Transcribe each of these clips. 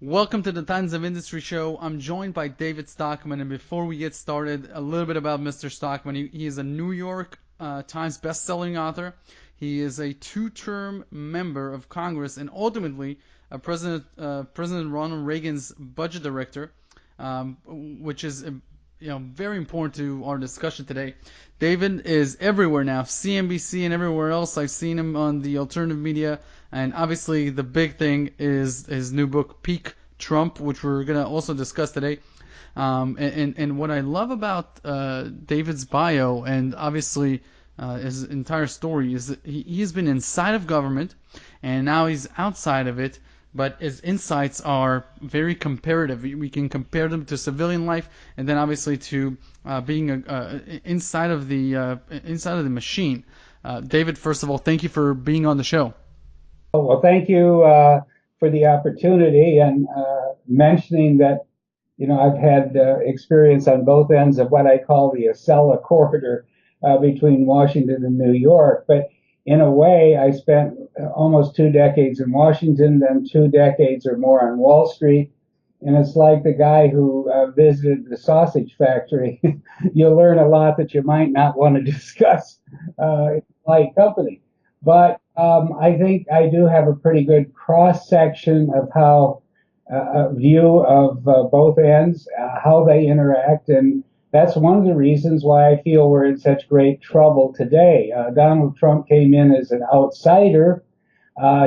Welcome to the Tons of Industry Show. I'm joined by David Stockman, and before we get started, a little bit about Mr. Stockman. He is a New York Times best-selling author. He is a two-term member of Congress, and ultimately President Ronald Reagan's budget director, which is very important to our discussion today. David is everywhere now, CNBC and everywhere else. I've seen him on the alternative media, and obviously the big thing is his new book, Peak Trump, which we're going to also discuss today. And what I love about David's bio and obviously his entire story is that he's been inside of government and now he's outside of it, but his insights are very comparative. We can compare them to civilian life, and then obviously to being inside of the machine. David, first of all, thank you for being on the show. Oh, well, thank you for the opportunity and mentioning that, I've had experience on both ends of what I call the Acela corridor between Washington and New York. But in a way, I spent almost 2 decades in Washington, then 2 decades or more on Wall Street. And it's like the guy who visited the sausage factory. You'll learn a lot that you might not want to discuss in light company. But I think I do have a pretty good cross-section of how a view of both ends, how they interact, and that's one of the reasons why I feel we're in such great trouble today. Donald Trump came in as an outsider.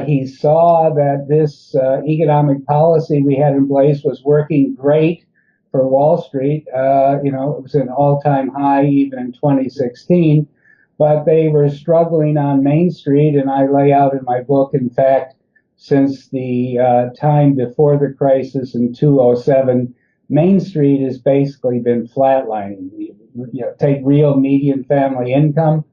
He saw that this economic policy we had in place was working great for Wall Street. It was an all-time high even in 2016, but they were struggling on Main Street, and I lay out in my book, in fact, since the time before the crisis in 2007, Main Street has basically been flatlining. Take real median family income,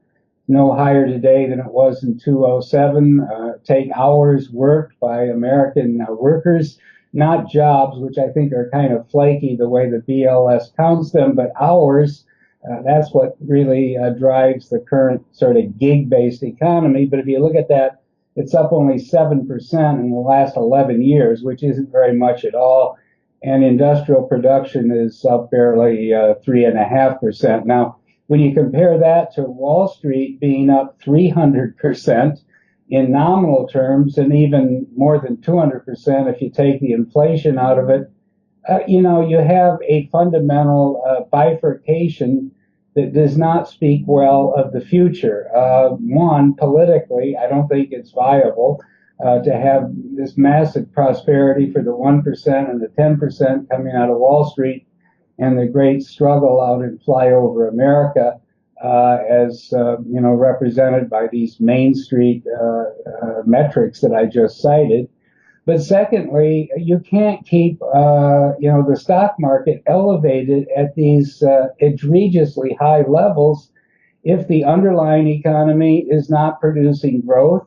no higher today than it was in 2007. Take hours worked by American workers, not jobs, which I think are kind of flaky the way the BLS counts them, but hours. That's what really drives the current sort of gig-based economy. But if you look at that, it's up only 7% in the last 11 years, which isn't very much at all. And industrial production is up barely 3.5%. Now, when you compare that to Wall Street being up 300% in nominal terms, and even more than 200% if you take the inflation out of it, you have a fundamental bifurcation that does not speak well of the future. One, politically, I don't think it's viable to have this massive prosperity for the 1% and the 10% coming out of Wall Street and the great struggle out in flyover America as represented by these Main Street metrics that I just cited. But secondly, you can't keep, the stock market elevated at these egregiously high levels if the underlying economy is not producing growth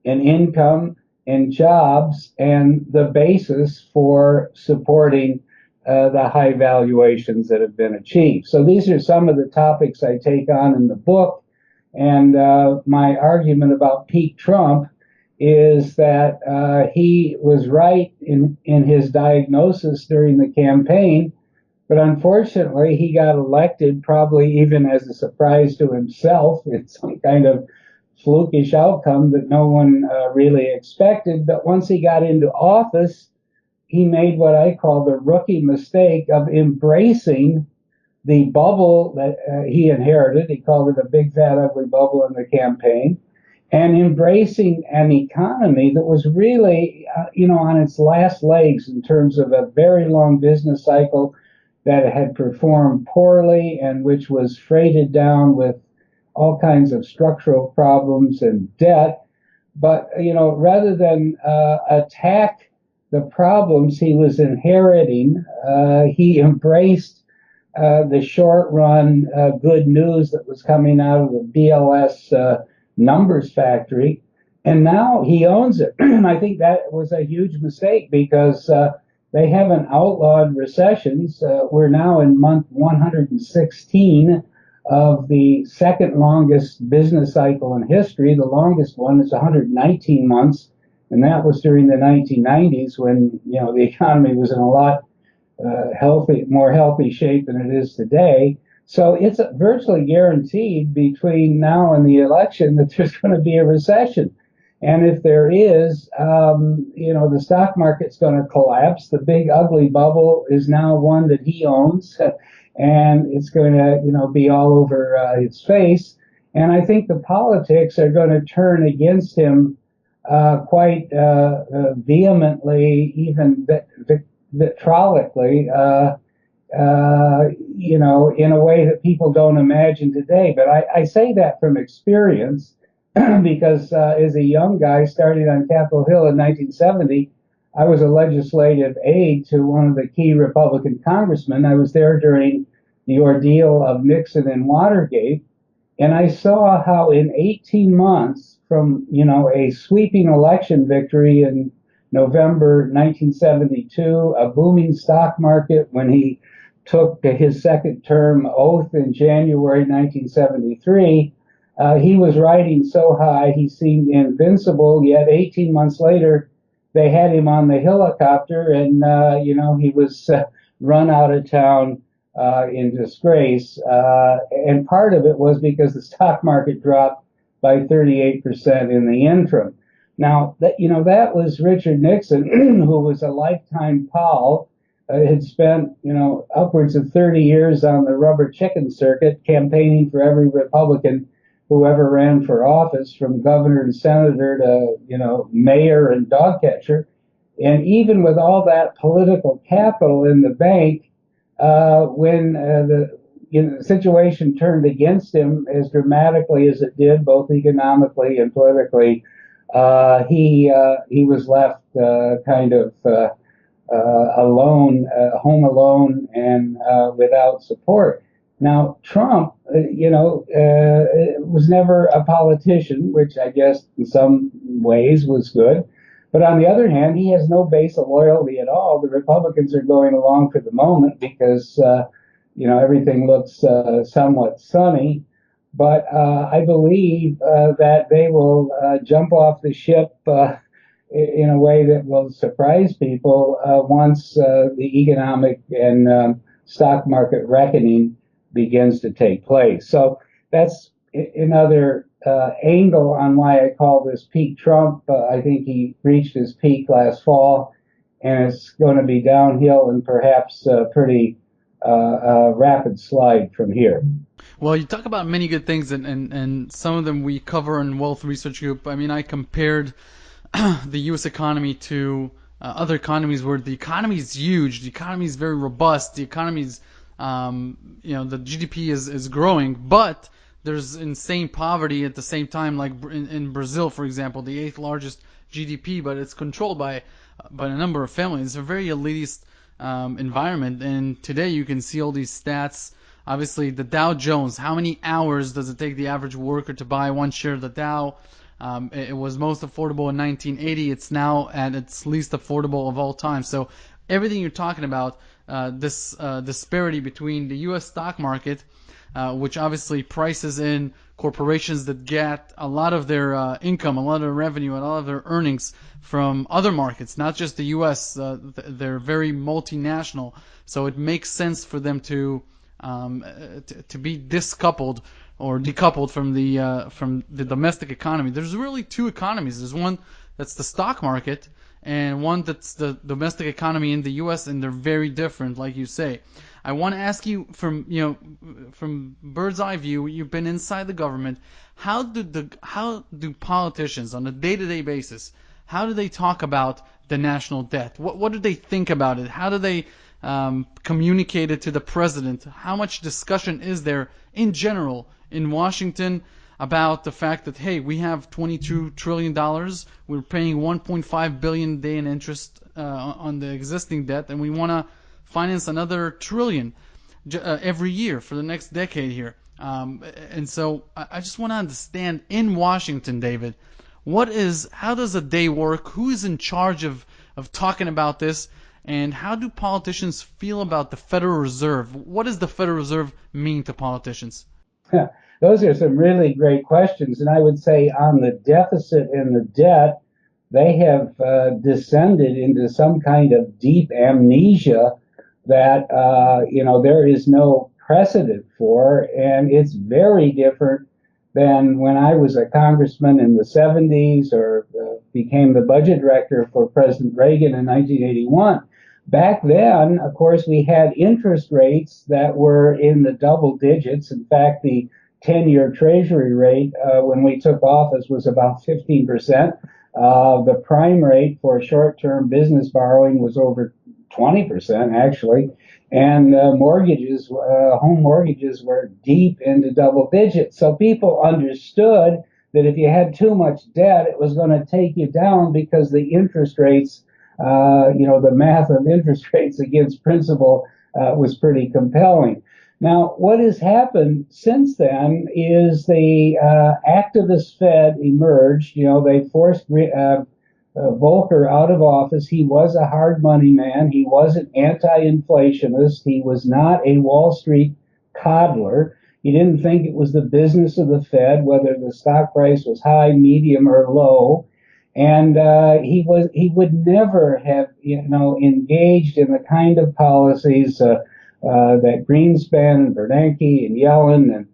and income and jobs and the basis for supporting the high valuations that have been achieved. So these are some of the topics I take on in the book. And my argument about peak Trump is that he was right in his diagnosis during the campaign, but unfortunately he got elected probably even as a surprise to himself. It's some kind of flukish outcome that no one really expected. But once he got into office, he made what I call the rookie mistake of embracing the bubble that he inherited. He called it a big, fat, ugly bubble in the campaign, and embracing an economy that was really, on its last legs in terms of a very long business cycle that had performed poorly and which was freighted down with all kinds of structural problems and debt. But, rather than attack the problems he was inheriting, he embraced the short-run good news that was coming out of the BLS numbers factory, and now he owns it. I think that was a huge mistake because they haven't outlawed recessions. We're now in month 116 of the second longest business cycle in history. The longest one is 119 months, And that was during the 1990s when, the economy was in a lot more healthy shape than it is today. So it's virtually guaranteed between now and the election that there's going to be a recession. And if there is, the stock market's going to collapse. The big ugly bubble is now one that he owns, and it's going to, be all over his face. And I think the politics are going to turn against him quite vehemently, even vitriolically, in a way that people don't imagine today. But I say that from experience because as a young guy starting on Capitol Hill in 1970, I was a legislative aide to one of the key Republican congressmen. I was there during the ordeal of Nixon and Watergate, and I saw how in 18 months from, a sweeping election victory in November 1972, a booming stock market when he took his second term oath in January 1973, he was riding so high he seemed invincible, yet 18 months later they had him on the helicopter and, he was run out of town in disgrace. And part of it was because the stock market dropped by 38% in the interim. Now, that was Richard Nixon, who was a lifetime pal, had spent, upwards of 30 years on the rubber chicken circuit campaigning for every Republican who ever ran for office, from governor and senator to, mayor and dog catcher. And even with all that political capital in the bank, when the situation turned against him as dramatically as it did, both economically and politically, he was left alone, home alone, and without support. Now, Trump, was never a politician, which I guess in some ways was good. But on the other hand, he has no base of loyalty at all. The Republicans are going along for the moment because, everything looks somewhat sunny. But I believe that they will jump off the ship in a way that will surprise people once the economic and stock market reckoning begins to take place. So that's another angle on why I call this peak Trump. I think he reached his peak last fall, and it's going to be downhill and perhaps a pretty rapid slide from here. Well, you talk about many good things, and some of them we cover in Wealth Research Group. I mean, I compared the U.S. economy to other economies where the economy is huge, the economy is very robust, the economy is, the GDP is growing, but there's insane poverty at the same time, like in Brazil, for example, the 8th largest GDP, but it's controlled by a number of families. It's a very elitist environment, and today you can see all these stats. Obviously, the Dow Jones, how many hours does it take the average worker to buy one share of the Dow? It was most affordable in 1980. It's now at its least affordable of all time. So everything you're talking about, this disparity between the U.S. stock market, which obviously prices in corporations that get a lot of their income, a lot of their revenue, a lot of their earnings from other markets, not just the U.S. They're very multinational, so it makes sense for them to be decoupled from the domestic economy. There's really two economies. There's one that's the stock market, and one that's the domestic economy in the U.S., and they're very different, like you say. I want to ask you from bird's eye view. You've been inside the government. How do politicians on a day-to-day basis? How do they talk about the national debt? What do they think about it? How do they communicate it to the president? How much discussion is there in general in Washington about the fact that, hey, we have $22 trillion, we're paying $1.5 billion a day in interest on the existing debt, and we want to finance another trillion every year for the next decade here. And so I just want to understand, in Washington, David, how does a day work? Who is in charge of talking about this? And how do politicians feel about the Federal Reserve? What does the Federal Reserve mean to politicians? Those are some really great questions. And I would say on the deficit and the debt, they have descended into some kind of deep amnesia that there is no precedent for, and it's very different than when I was a congressman in the 70s or became the budget director for President Reagan in 1981. Back then, of course, we had interest rates that were in the double digits. In fact, the 10-year Treasury rate when we took office was about 15%. The prime rate for short-term business borrowing was over 20%, actually. And mortgages, home mortgages were deep into double digits. So people understood that if you had too much debt, it was going to take you down because the interest rates, the math of interest rates against principal was pretty compelling. Now, what has happened since then is the activist Fed emerged. They forced Volcker out of office. He was a hard money man. He was an anti-inflationist. He was not a Wall Street coddler. He didn't think it was the business of the Fed, whether the stock price was high, medium, or low. And he would never have, engaged in the kind of policies that Greenspan and Bernanke and Yellen and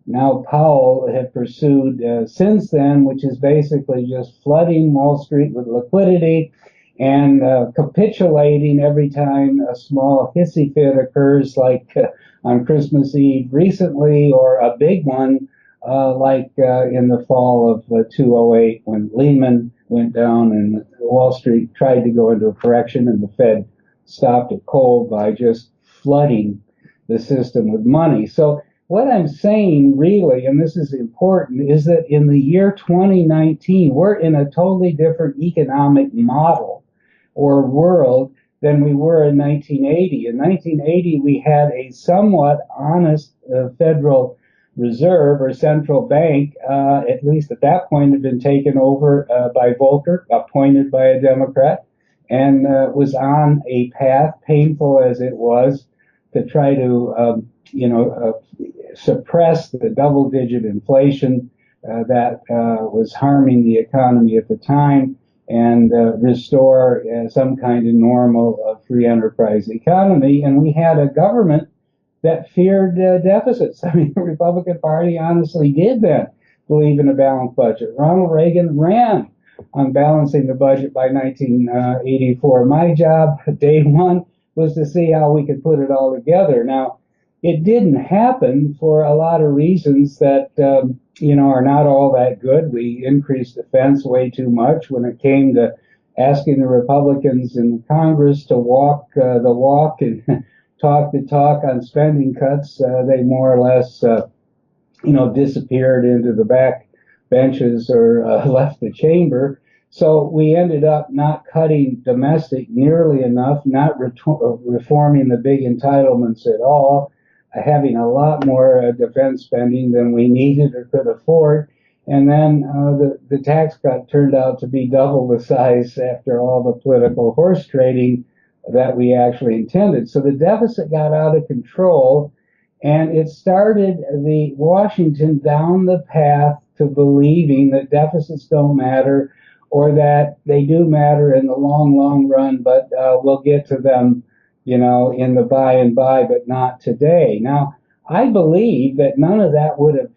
now Powell have pursued since then, which is basically just flooding Wall Street with liquidity and capitulating every time a small hissy fit occurs, like on Christmas Eve recently, or a big one like in the fall of 2008 when Lehman went down and Wall Street tried to go into a correction and the Fed stopped it cold by just flooding the system with money. So what I'm saying really, and this is important, is that in the year 2019, we're in a totally different economic model or world than we were in 1980. In 1980, we had a somewhat honest Federal Reserve or central bank, at least at that point, had been taken over by Volcker, appointed by a Democrat, and was on a path, painful as it was, to try to suppress the double-digit inflation that was harming the economy at the time and restore some kind of normal free enterprise economy. And we had a government that feared deficits. I mean, the Republican Party honestly did then believe in a balanced budget. Ronald Reagan ran on balancing the budget by 1984. My job, day one, was to see how we could put it all together. Now, it didn't happen for a lot of reasons that, are not all that good. We increased defense way too much when it came to asking the Republicans in Congress to walk the walk and talk the talk on spending cuts. They more or less, disappeared into the back benches or left the chamber. So we ended up not cutting domestic nearly enough, not reforming the big entitlements at all, having a lot more defense spending than we needed or could afford. And then the tax cut turned out to be double the size after all the political horse trading that we actually intended. So the deficit got out of control, and it started the Washington down the path to believing that deficits don't matter, or that they do matter in the long, long run, but we'll get to them, in the by and by, but not today. Now, I believe that none of that would have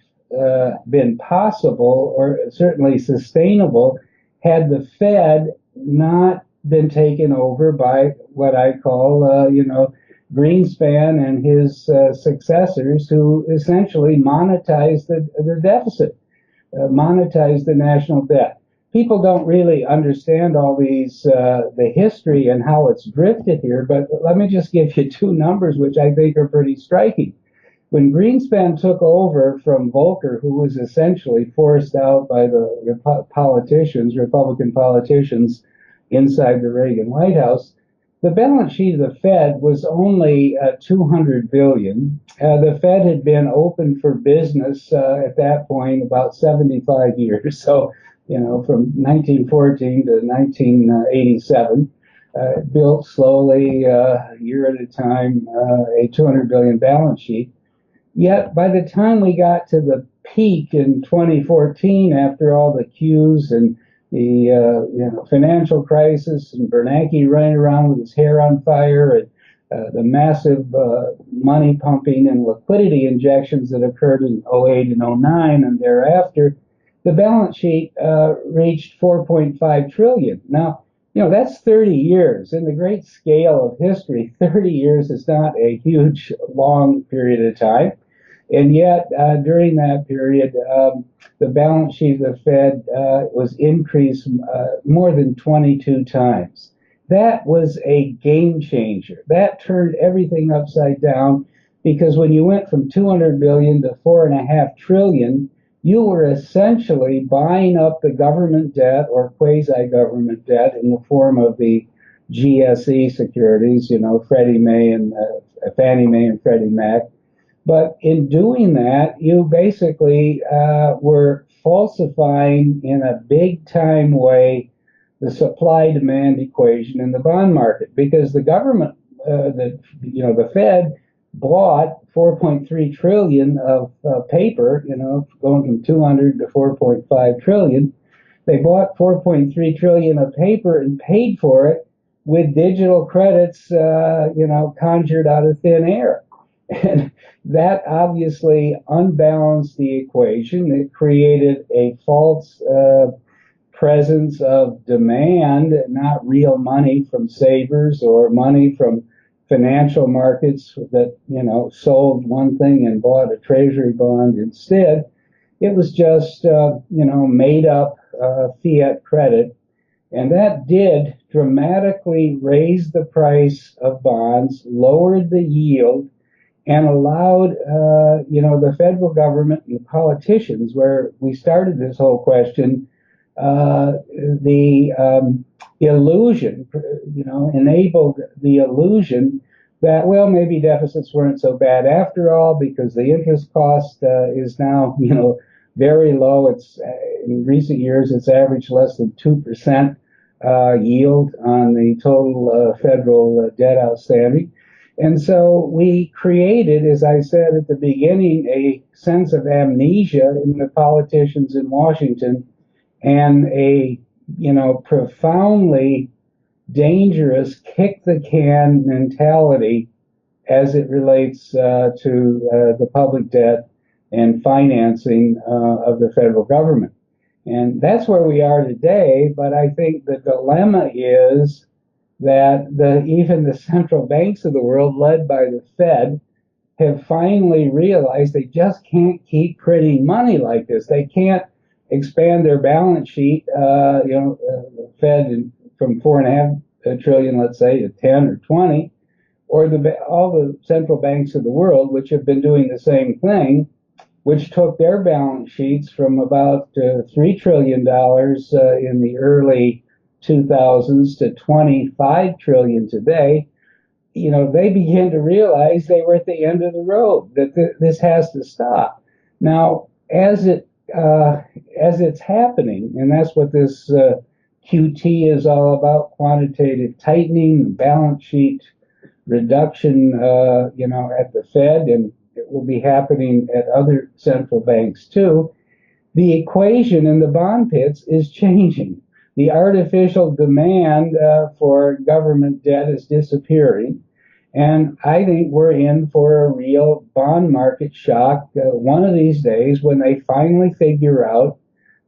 been possible or certainly sustainable had the Fed not been taken over by what I call, Greenspan and his successors, who essentially monetized the deficit, monetized the national debt. People don't really understand all these, the history and how it's drifted here, but let me just give you two numbers which I think are pretty striking. When Greenspan took over from Volcker, who was essentially forced out by the politicians, Republican politicians inside the Reagan White House, the balance sheet of the Fed was only $200 billion. The Fed had been open for business at that point about 75 years. So, from 1914 to 1987, built slowly, a year at a time, a $200 billion balance sheet. Yet by the time we got to the peak in 2014, after all the Qs and financial crisis and Bernanke running around with his hair on fire, and the massive money pumping and liquidity injections that occurred in '08 and '09 and thereafter, the balance sheet reached 4.5 trillion. Now, that's 30 years. In the great scale of history, 30 years is not a huge, long period of time. And yet, during that period, the balance sheet of the Fed was increased more than 22 times. That was a game changer. That turned everything upside down, because when you went from 200 billion to 4.5 trillion, you were essentially buying up the government debt or quasi-government debt in the form of the GSE securities, Fannie Mae and Freddie Mac. But in doing that, you basically were falsifying in a big time way the supply-demand equation in the bond market, because the government, the Fed bought 4.3 trillion of paper, going from 200 to 4.5 trillion. They bought 4.3 trillion of paper and paid for it with digital credits, conjured out of thin air. And that obviously unbalanced the equation. It created a false presence of demand, not real money from savers or money from financial markets that, sold one thing and bought a treasury bond instead. It was just, made up fiat credit. And that did dramatically raise the price of bonds, lowered the yield, and allowed, the federal government and the politicians, where we started this whole question, the illusion, enabled the illusion that, well, maybe deficits weren't so bad after all, because the interest cost is now, very low. It's in recent years, it's averaged less than 2% yield on the total federal debt outstanding. And so we created, as I said at the beginning, a sense of amnesia in the politicians in Washington, and a, profoundly dangerous kick the can mentality as it relates to the public debt and financing of the federal government. And that's where we are today. But I think the dilemma is that even the central banks of the world, led by the Fed, have finally realized they just can't keep printing money like this. They can't expand their balance sheet, the Fed from 4.5 trillion, let's say, to 10 or 20, or all the central banks of the world, which have been doing the same thing, which took their balance sheets from about $3 trillion in the early 2000s to 25 trillion today. They began to realize they were at the end of the road, that this has to stop. Now, as it's happening, and that's what this QT is all about, quantitative tightening, balance sheet reduction, at the Fed, and it will be happening at other central banks too. The equation in the bond pits is changing. The artificial demand for government debt is disappearing. And I think we're in for a real bond market shock one of these days, when they finally figure out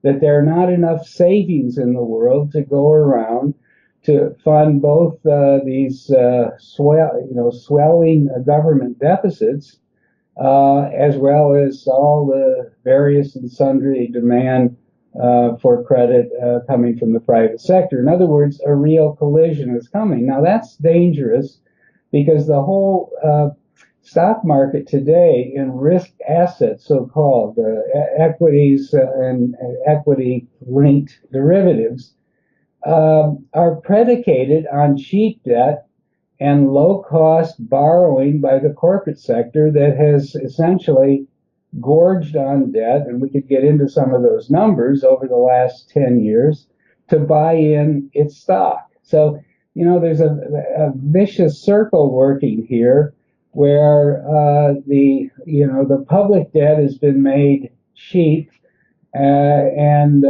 that there are not enough savings in the world to go around to fund both these swelling government deficits, as well as all the various and sundry demand for credit coming from the private sector. In other words, a real collision is coming. Now, that's dangerous, because the whole stock market today in risk assets, so-called equities and equity-linked derivatives, are predicated on cheap debt and low-cost borrowing by the corporate sector that has essentially gorged on debt, and we could get into some of those numbers over the last 10 years, to buy in its stock. So, there's a vicious circle working here, where the public debt has been made cheap and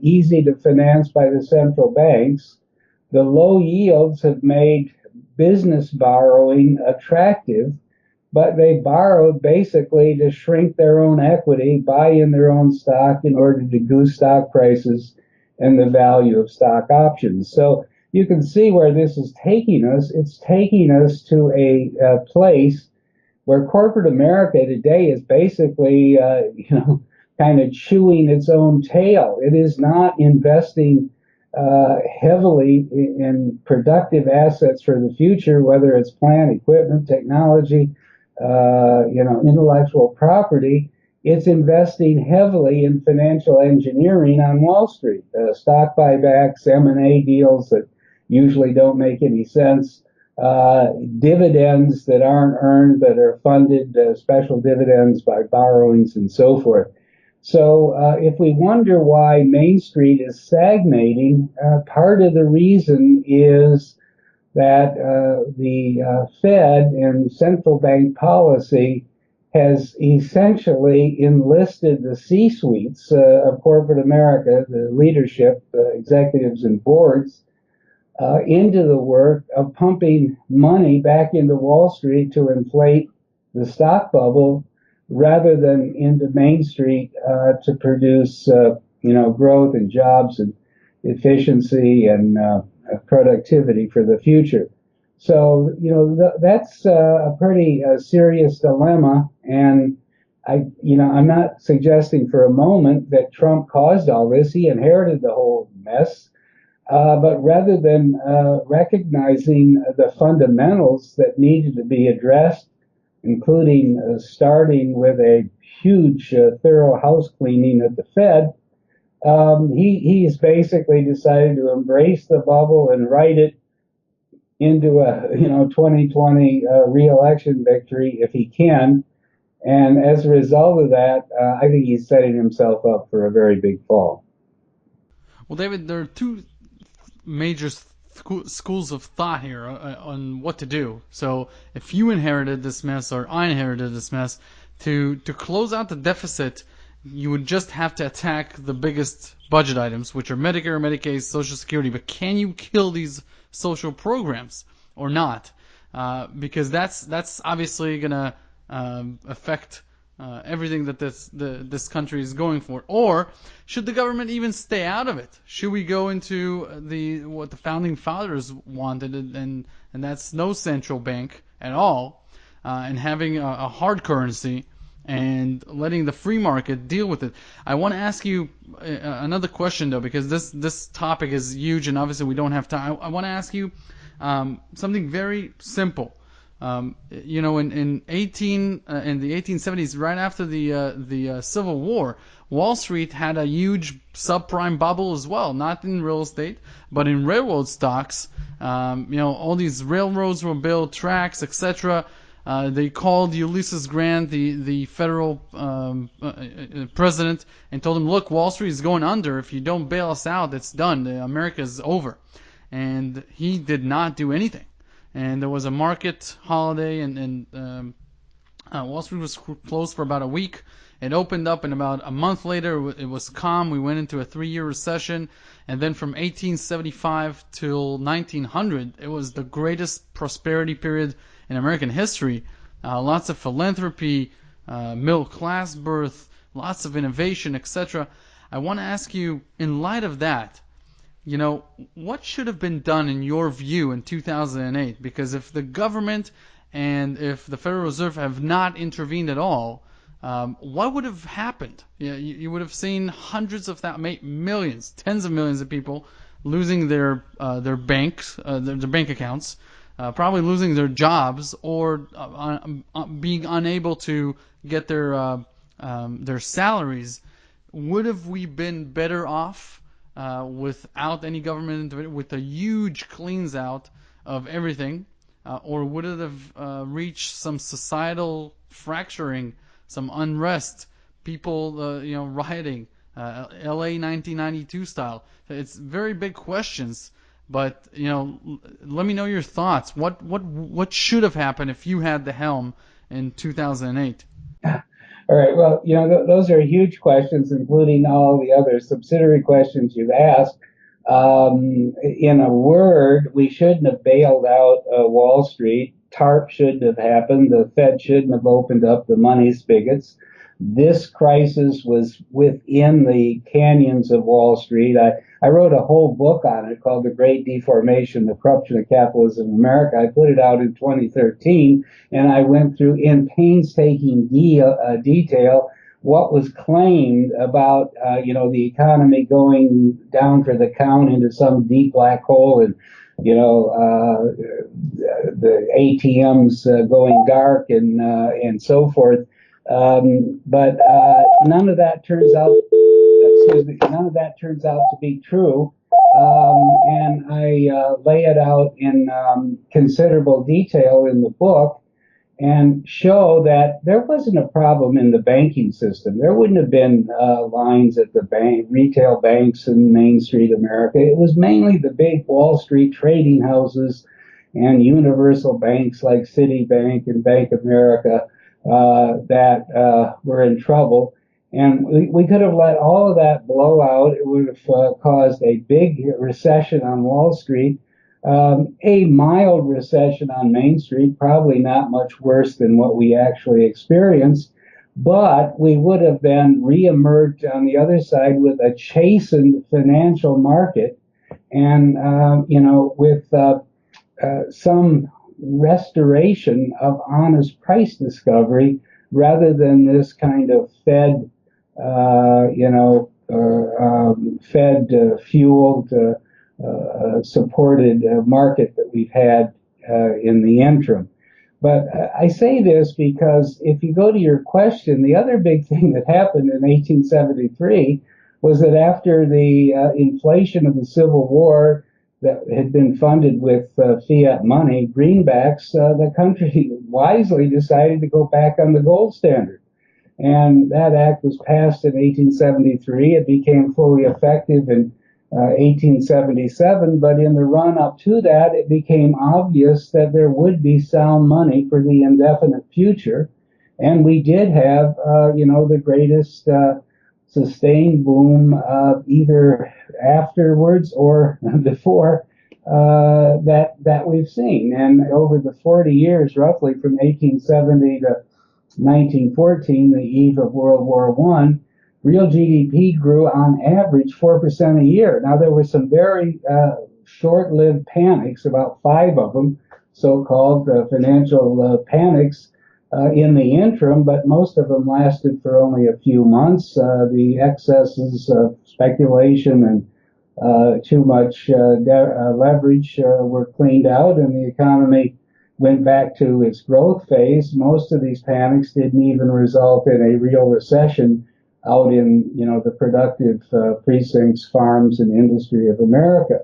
easy to finance by the central banks. The low yields have made business borrowing attractive, but they borrowed basically to shrink their own equity, buy in their own stock in order to goose stock prices and the value of stock options. So you can see where this is taking us. It's taking us to a place where corporate America today is basically, kind of chewing its own tail. It is not investing heavily in productive assets for the future, whether it's plant, equipment, technology, intellectual property. It's investing heavily in financial engineering on Wall Street, stock buybacks, M&A deals that usually don't make any sense, dividends that aren't earned but are funded, special dividends by borrowings and so forth. So if we wonder why Main Street is stagnating, part of the reason is that the Fed and central bank policy has essentially enlisted the C-suites of corporate America, the leadership, executives and boards, into the work of pumping money back into Wall Street to inflate the stock bubble rather than into Main Street to produce, growth and jobs and efficiency and productivity for the future. So, that's a pretty serious dilemma. And I'm not suggesting for a moment that Trump caused all this. He inherited the whole mess. But rather than recognizing the fundamentals that needed to be addressed, including starting with a huge, thorough house cleaning at the Fed, he's basically decided to embrace the bubble and write it into a 2020 re-election victory if he can. And as a result of that, I think he's setting himself up for a very big fall. Well, David, there are two major schools of thought here on what to do. So if you inherited this mess or I inherited this mess, to close out the deficit, you would just have to attack the biggest budget items, which are Medicare, Medicaid, Social Security. But can you kill these social programs or not? Because that's obviously going to affect everything that this country is going for. Or should the government even stay out of it? Should we go into what the founding fathers wanted, and that's no central bank at all, and having a hard currency and letting the free market deal with it? I want to ask you another question though, because this topic is huge, and obviously we don't have time. I want to ask you something very simple. In the 1870s, right after the Civil War, Wall Street had a huge subprime bubble as well, not in real estate, but in railroad stocks. All these railroads were built, tracks, etc. They called Ulysses Grant, the federal president, and told him, "Look, Wall Street is going under. If you don't bail us out, it's done. America's over." And he did not do anything. And there was a market holiday, and Wall Street was closed for about a week. It opened up, and about a month later, it was calm. We went into a 3-year recession, and then from 1875 till 1900, it was the greatest prosperity period in American history. Lots of philanthropy, middle class birth, lots of innovation, etc. I want to ask you, in light of that, what should have been done in your view in 2008? Because if the government and if the Federal Reserve have not intervened at all, what would have happened? You would have seen hundreds of millions, tens of millions of people losing their banks, their bank accounts, probably losing their jobs, or being unable to get their salaries. Would have we been better off without any government intervention, with a huge cleans out of everything, or would it have reached some societal fracturing, some unrest, people rioting, LA 1992 style? It's very big questions, but let me know your thoughts. What should have happened if you had the helm in 2008? All right. Well, those are huge questions, including all the other subsidiary questions you've asked. In a word, we shouldn't have bailed out Wall Street. TARP shouldn't have happened. The Fed shouldn't have opened up the money spigots. This crisis was within the canyons of Wall Street. I wrote a whole book on it called The Great Deformation, The Corruption of Capitalism in America. I put it out in 2013, and I went through in painstaking detail what was claimed about, the economy going down for the count into some deep black hole, and the ATMs going dark, and so forth. But none of that turns out. Excuse me. None of that turns out to be true. And I lay it out in considerable detail in the book, and show that there wasn't a problem in the banking system. There wouldn't have been lines at the retail banks in Main Street America. It was mainly the big Wall Street trading houses and universal banks like Citibank and Bank of America that were in trouble. And we could have let all of that blow out. It would have caused a big recession on Wall Street. A mild recession on Main Street, probably not much worse than what we actually experienced, but we would have then reemerged on the other side with a chastened financial market, and with some restoration of honest price discovery, rather than this kind of Fed, Fed fueled. Supported market that we've had in the interim. But I say this because if you go to your question, the other big thing that happened in 1873 was that after the inflation of the Civil War that had been funded with fiat money, greenbacks, the country wisely decided to go back on the gold standard. And that act was passed in 1873. It became fully effective in 1877, but in the run up to that, it became obvious that there would be sound money for the indefinite future. And we did have, the greatest sustained boom either afterwards or before that we've seen. And over the 40 years, roughly from 1870 to 1914, the eve of World War I, real GDP grew on average 4% a year. Now, there were some very short-lived panics, about 5 of them, so-called financial panics in the interim, but most of them lasted for only a few months. The excesses of speculation and too much leverage were cleaned out, and the economy went back to its growth phase. Most of these panics didn't even result in a real recession out in, the productive precincts, farms, and industry of America.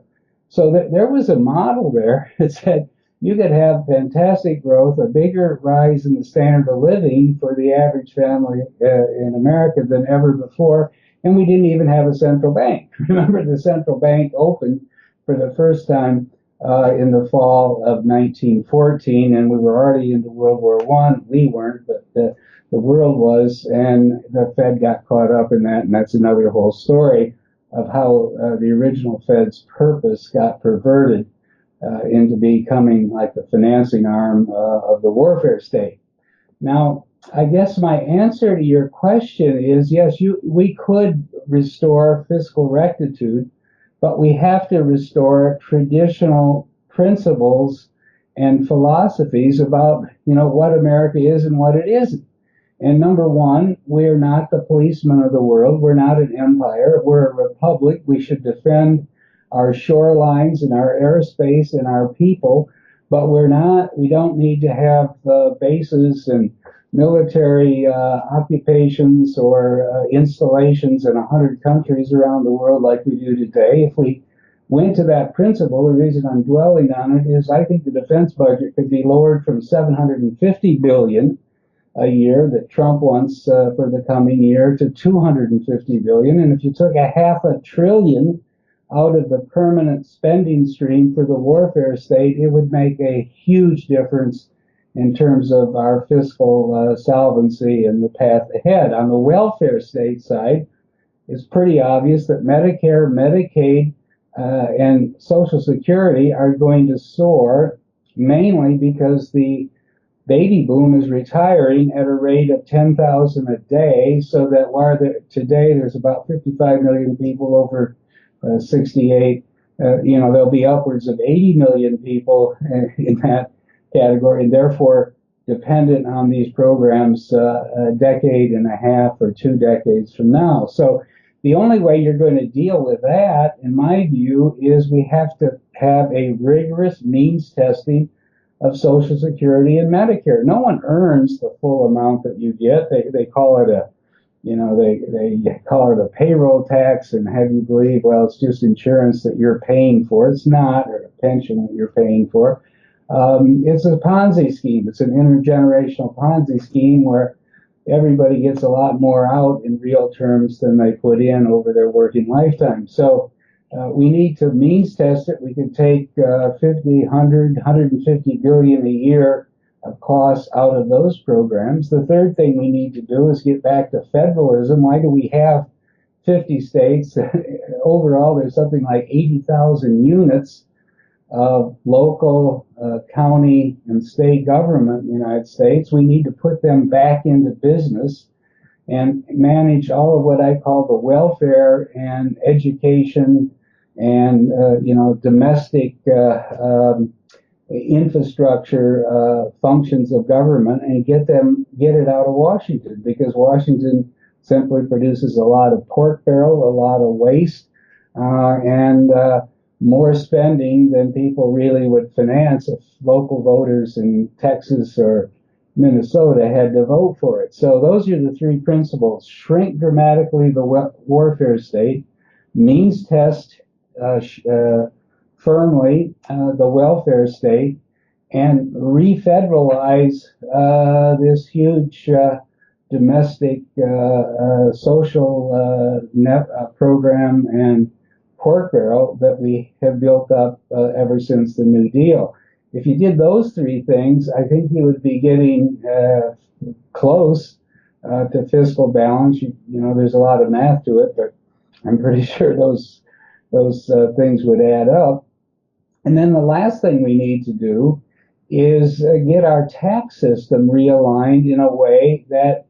So there was a model there that said you could have fantastic growth, a bigger rise in the standard of living for the average family in America than ever before, and we didn't even have a central bank. Remember, the central bank opened for the first time in the fall of 1914, and we were already into World War I. We weren't, but the world was, and the Fed got caught up in that, and that's another whole story of how the original Fed's purpose got perverted into becoming like the financing arm of the warfare state. Now, I guess my answer to your question is yes, we could restore fiscal rectitude, but we have to restore traditional principles and philosophies about, what America is and what it isn't. And number one, we're not the policemen of the world. We're not an empire. We're a republic. We should defend our shorelines and our airspace and our people, but we don't need to have bases and military occupations or installations in 100 countries around the world like we do today. If we went to that principle, the reason I'm dwelling on it is I think the defense budget could be lowered from $750 billion a year that Trump wants for the coming year to $250 billion. And if you took $500 billion out of the permanent spending stream for the warfare state, it would make a huge difference in terms of our fiscal solvency and the path ahead. On the welfare state side, it's pretty obvious that Medicare, Medicaid, and Social Security are going to soar, mainly because the baby boom is retiring at a rate of 10,000 a day, so that while today there's about 55 million people over 68, there'll be upwards of 80 million people in that category, and therefore dependent on these programs a decade and a half or 2 decades from now. So the only way you're going to deal with that, in my view, is we have to have a rigorous means testing of Social Security and Medicare. No one earns the full amount that you get. They call it they call it a payroll tax and have you believe, well, it's just insurance that you're paying for. It's not, or a pension that you're paying for. It's a Ponzi scheme. It's an intergenerational Ponzi scheme where everybody gets a lot more out in real terms than they put in over their working lifetime. So we need to means test it. We can take 50, 100, 150 billion a year of costs out of those programs. The third thing we need to do is get back to federalism. Why do we have 50 states? Overall, there's something like 80,000 units of local, county, and state government in the United States. We need to put them back into business and manage all of what I call the welfare and education and domestic infrastructure functions of government, and get it out of Washington, because Washington simply produces a lot of pork barrel, a lot of waste, and more spending than people really would finance if local voters in Texas or Minnesota had to vote for it. So those are the three principles: shrink dramatically the warfare state, means test firmly the welfare state, and refederalize this huge domestic social program and pork barrel that we have built up ever since the New Deal. If you did those three things, I think you would be getting close to fiscal balance. There's a lot of math to it, but I'm pretty sure those things would add up. And then the last thing we need to do is get our tax system realigned in a way that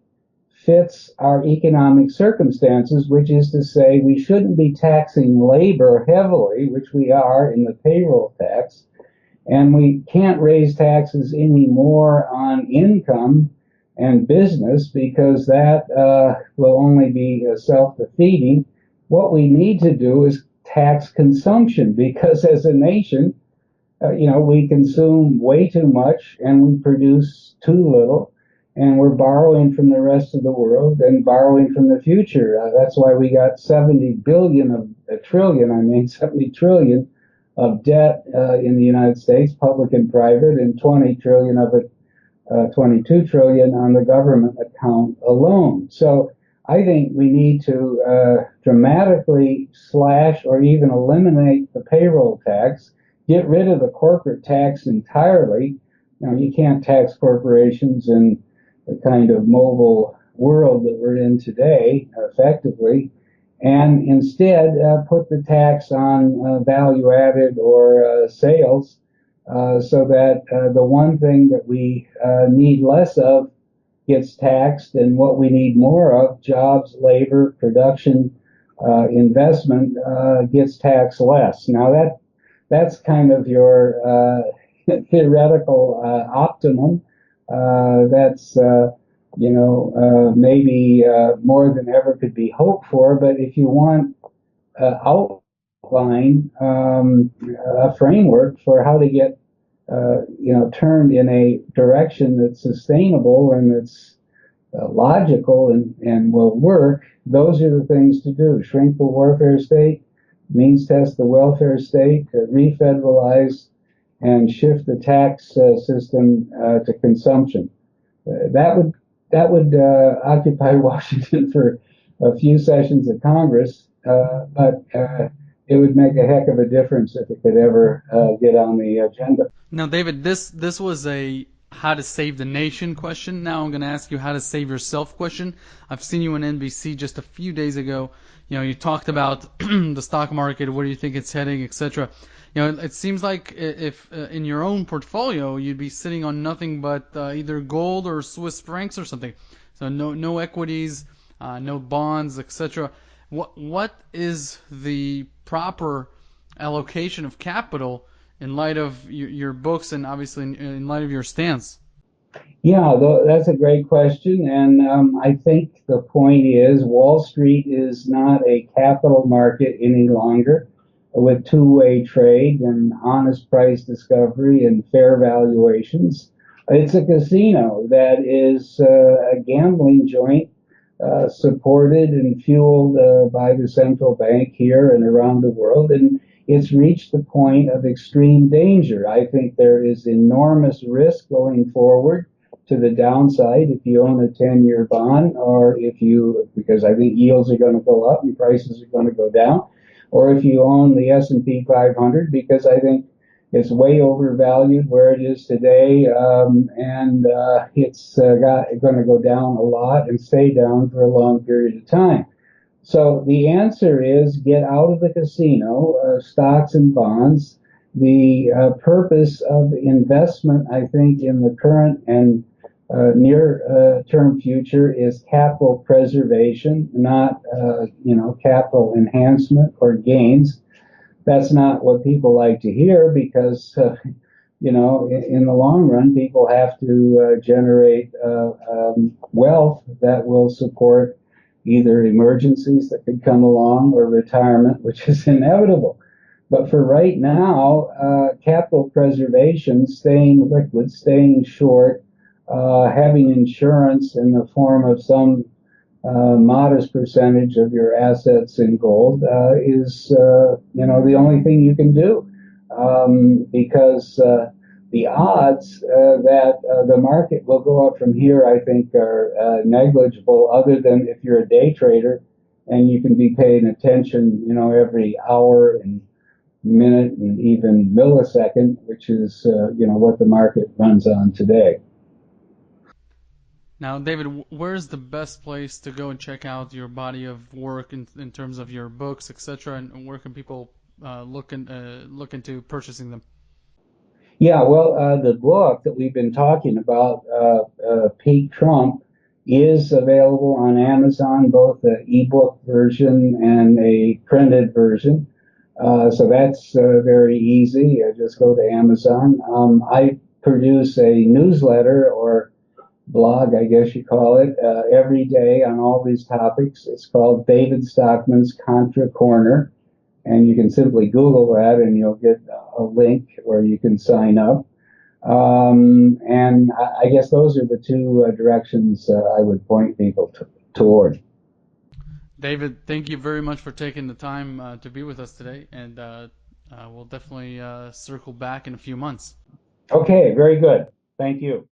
fits our economic circumstances, which is to say we shouldn't be taxing labor heavily, which we are in the payroll tax, and we can't raise taxes any more on income and business, because that will only be self-defeating. What we need to do is tax consumption, because as a nation, we consume way too much and we produce too little, and we're borrowing from the rest of the world and borrowing from the future. That's why we got 70 trillion of debt in the United States, public and private, and 20 trillion of it, 22 trillion on the government account alone. So I think we need to dramatically slash or even eliminate the payroll tax, get rid of the corporate tax entirely. You can't tax corporations in the kind of mobile world that we're in today effectively, and instead put the tax on value added or sales, so that the one thing that we need less of gets taxed, and what we need more of, jobs, labor, production, investment, gets taxed less. Now that's kind of your theoretical optimum. That's maybe more than ever could be hoped for. But if you want outline a framework for how to get turned in a direction that's sustainable and that's logical and will work, those are the things to do: shrink the warfare state, means test the welfare state, refederalize, and shift the tax system to consumption. That would occupy Washington for a few sessions of Congress, but it would make a heck of a difference if it could ever get on the agenda. Now, David, this was a how to save the nation question. Now I'm going to ask you how to save yourself question. I've seen you on NBC just a few days ago. You talked about the stock market, where do you think it's heading, etc. It seems like if in your own portfolio you'd be sitting on nothing but either gold or Swiss francs or something. So no equities, no bonds, etc. What is the proper allocation of capital in light of your books and obviously in light of your stance? Yeah, that's a great question. And I think the point is Wall Street is not a capital market any longer with two-way trade and honest price discovery and fair valuations. It's a casino that is a gambling joint supported and fueled by the central bank here and around the world. And it's reached the point of extreme danger. I think there is enormous risk going forward to the downside if you own a 10-year bond, or if you, because I think yields are going to go up and prices are going to go down, or if you own the S&P 500, because I think it's way overvalued where it is today, and it's going to go down a lot and stay down for a long period of time. So the answer is get out of the casino, stocks and bonds. The purpose of investment, I think, in the current and near-term future is capital preservation, not capital enhancement or gains. That's not what people like to hear because in the long run, people have to generate wealth that will support either emergencies that could come along or retirement, which is inevitable. But for right now, capital preservation, staying liquid, staying short, having insurance in the form of some modest percentage of your assets in gold is, the only thing you can do, because the odds that the market will go up from here, I think, are negligible, other than if you're a day trader and you can be paying attention, every hour and minute and even millisecond, which is, what the market runs on today. Now, David, where's the best place to go and check out your body of work in terms of your books, etc., and where can people look into purchasing them? Yeah, well, the book that we've been talking about, Peak Trump, is available on Amazon, both the ebook version and a printed version. So that's very easy. Just go to Amazon. I produce a newsletter or blog, I guess you call it, every day on all these topics. It's called David Stockman's Contra Corner, and you can simply Google that and you'll get a link where you can sign up. And I guess those are the two directions I would point people toward. David, thank you very much for taking the time to be with us today, and we'll definitely circle back in a few months. Okay, very good. Thank you.